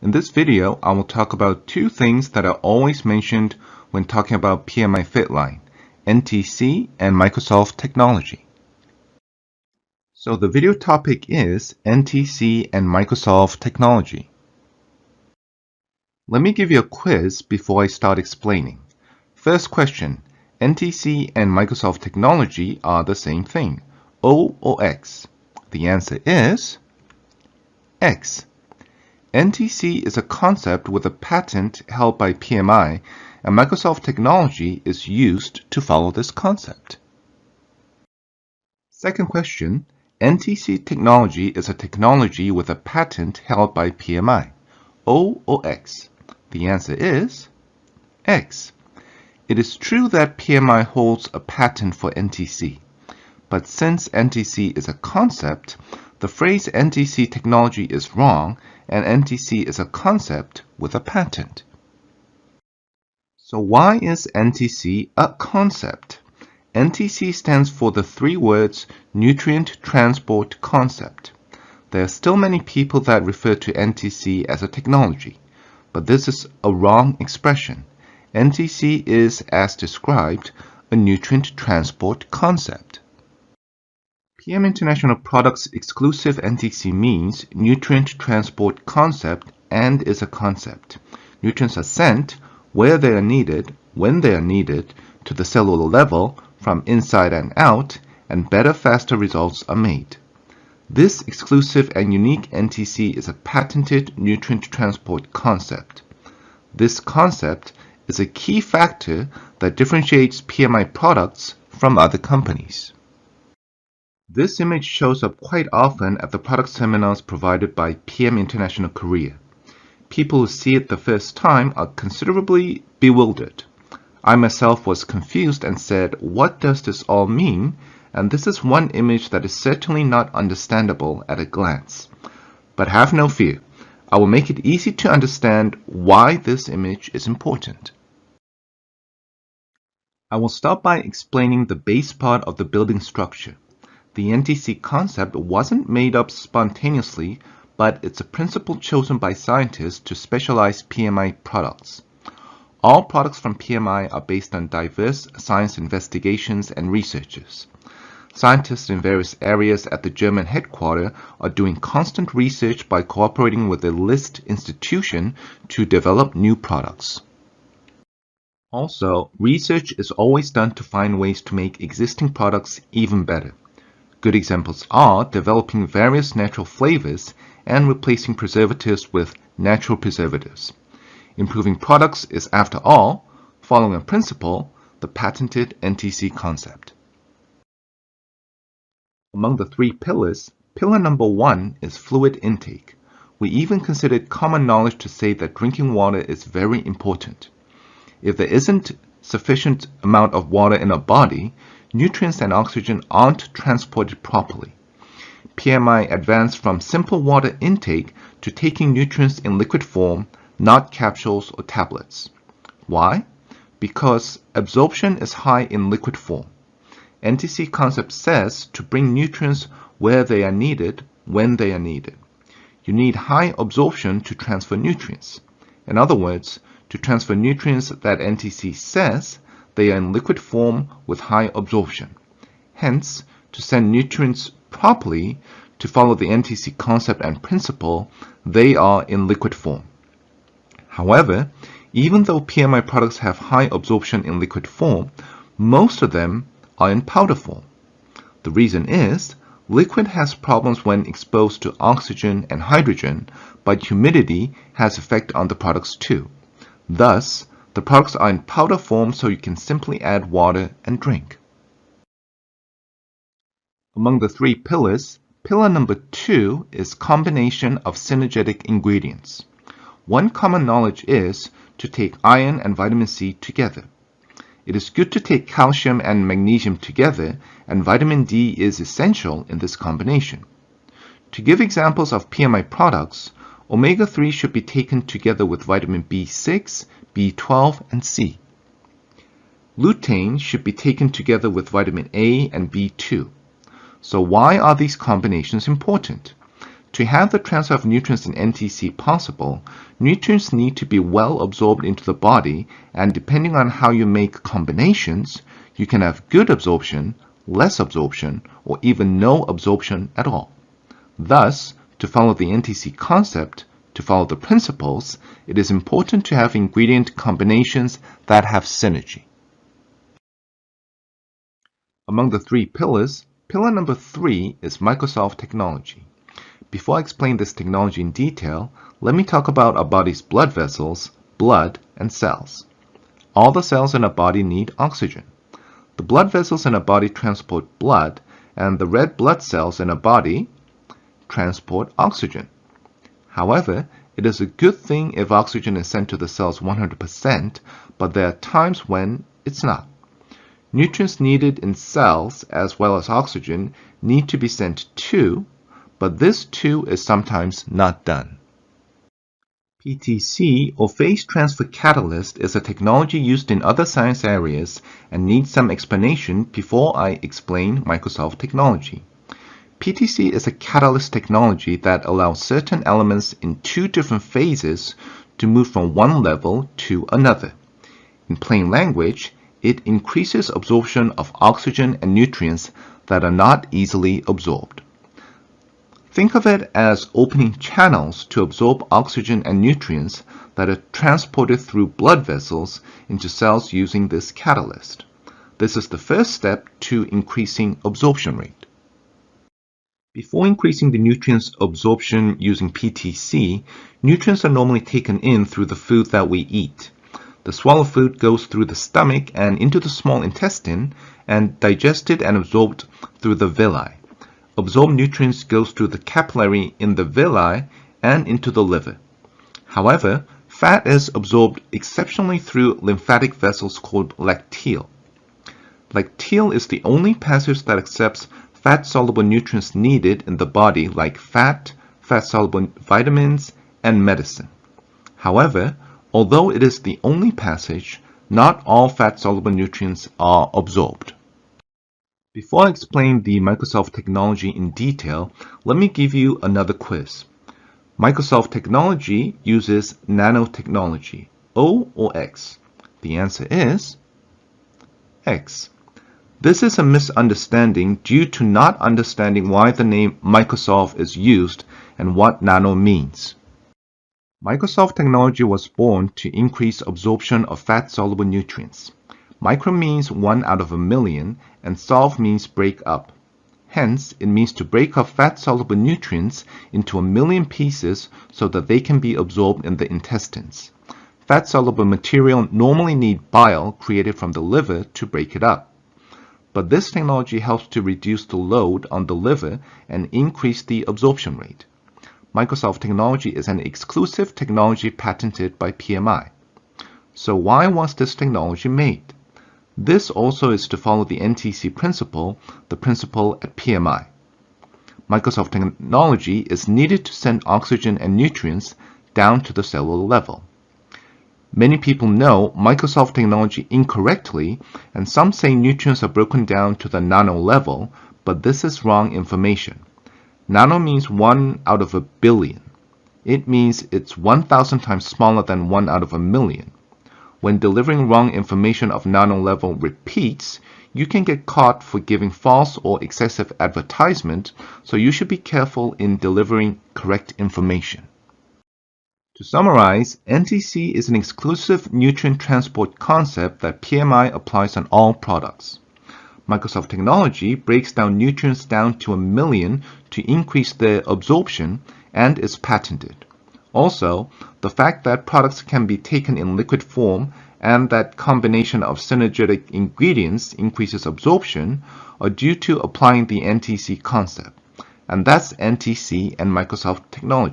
In this video, I will talk about two things that are always mentioned when talking about PMI FiTLine, NTC and microSolve technology. So the video topic is NTC and microSolve technology. Let me give you a quiz before I start explaining. First question, NTC and microSolve technology are the same thing, O or X? The answer is X. NTC is a concept with a patent held by PMI, and microSolve technology is used to follow this concept. Second question, NTC technology is a technology with a patent held by PMI, O or X? The answer is X. It is true that PMI holds a patent for NTC, but since NTC is a concept, the phrase NTC technology is wrong, and NTC is a concept with a patent. So why is NTC a concept? NTC stands for the three words nutrient transport concept. There are still many people that refer to NTC as a technology, but this is a wrong expression. NTC is, as described, a nutrient transport concept. PM International Products exclusive NTC means nutrient transport concept and is a concept. Nutrients are sent where they are needed, when they are needed, to the cellular level, from inside and out, and better, faster results are made. This exclusive and unique NTC is a patented nutrient transport concept. This concept is a key factor that differentiates PMI products from other companies. This image shows up quite often at the product seminars provided by PM International Korea. People who see it the first time are considerably bewildered. I myself was confused and said, "What does this all mean?" And this is one image that is certainly not understandable at a glance. But have no fear. I will make it easy to understand why this image is important. I will start by explaining the base part of the building structure. The NTC concept wasn't made up spontaneously, but it's a principle chosen by scientists to specialize PMI products. All products from PMI are based on diverse science investigations and researches. Scientists in various areas at the German headquarters are doing constant research by cooperating with the LIST institution to develop new products. Also, research is always done to find ways to make existing products even better. Good examples are developing various natural flavors and replacing preservatives with natural preservatives. Improving products is, after all, following a principle, the patented NTC concept. Among the three pillars, pillar number 1 is fluid intake. We even consider it common knowledge to say that drinking water is very important. If there isn't sufficient amount of water in our body, nutrients and oxygen aren't transported properly. PMI advanced from simple water intake to taking nutrients in liquid form, not capsules or tablets. Why? Because absorption is high in liquid form. NTC concept says to bring nutrients where they are needed, when they are needed. You need high absorption to transfer nutrients. In other words, to transfer nutrients that NTC says they are in liquid form with high absorption. Hence, to send nutrients properly, to follow the NTC concept and principle, they are in liquid form. However, even though PMI products have high absorption in liquid form, most of them are in powder form. The reason is, liquid has problems when exposed to oxygen and hydrogen, but humidity has effect on the products too. Thus, the products are in powder form, so you can simply add water and drink. Among the three pillars, pillar number 2 is combination of synergetic ingredients. One common knowledge is to take iron and vitamin C together. It is good to take calcium and magnesium together, and vitamin D is essential in this combination. To give examples of PMI products, omega-3 should be taken together with vitamin B6, B12, and C. Lutein should be taken together with vitamin A and B2. So why are these combinations important? To have the transfer of nutrients in NTC possible, nutrients need to be well absorbed into the body, and depending on how you make combinations, you can have good absorption, less absorption, or even no absorption at all. Thus, to follow the NTC concept, to follow the principles, it is important to have ingredient combinations that have synergy. Among the three pillars, pillar number 3 is microSolve technology. Before I explain this technology in detail, let me talk about our body's blood vessels, blood, and cells. All the cells in our body need oxygen. The blood vessels in our body transport blood, and the red blood cells in our body transport oxygen. However, it is a good thing if oxygen is sent to the cells 100%, but there are times when it's not. Nutrients needed in cells, as well as oxygen, need to be sent too, but this too is sometimes not done. PTC, or phase transfer catalyst, is a technology used in other science areas and needs some explanation before I explain microSolve technology. PTC is a catalyst technology that allows certain elements in 2 different phases to move from one level to another. In plain language, it increases absorption of oxygen and nutrients that are not easily absorbed. Think of it as opening channels to absorb oxygen and nutrients that are transported through blood vessels into cells using this catalyst. This is the first step to increasing absorption rate. Before increasing the nutrients absorption using PTC, nutrients are normally taken in through the food that we eat. The swallowed food goes through the stomach and into the small intestine and digested and absorbed through the villi. Absorbed nutrients goes through the capillary in the villi and into the liver. However, fat is absorbed exceptionally through lymphatic vessels called lacteal. Lacteal is the only passage that accepts fat-soluble nutrients needed in the body like fat, fat-soluble vitamins, and medicine. However, although it is the only passage, not all fat-soluble nutrients are absorbed. Before I explain the microSolve technology in detail, let me give you another quiz. microSolve technology uses nanotechnology, O or X? The answer is X. This is a misunderstanding due to not understanding why the name microSolve is used and what nano means. microSolve technology was born to increase absorption of fat-soluble nutrients. Micro means 1 out of a million, and solve means break up. Hence, it means to break up fat-soluble nutrients into 1,000,000 pieces so that they can be absorbed in the intestines. Fat-soluble material normally need bile created from the liver to break it up. But this technology helps to reduce the load on the liver and increase the absorption rate. microSolve technology is an exclusive technology patented by PMI. So why was this technology made? This also is to follow the NTC principle, the principle at PMI. microSolve technology is needed to send oxygen and nutrients down to the cellular level. Many people know microSolve technology incorrectly, and some say nutrients are broken down to the nano level, but this is wrong information. Nano means 1 out of a billion. It means it's 1,000 times smaller than 1 out of a million. When delivering wrong information of nano level repeats, you can get caught for giving false or excessive advertisement, so you should be careful in delivering correct information. To summarize, NTC is an exclusive nutrient transport concept that PMI applies on all products. microSolve technology breaks down nutrients down to 1,000,000 to increase their absorption and is patented. Also, the fact that products can be taken in liquid form and that combination of synergetic ingredients increases absorption are due to applying the NTC concept. And that's NTC and microSolve technology.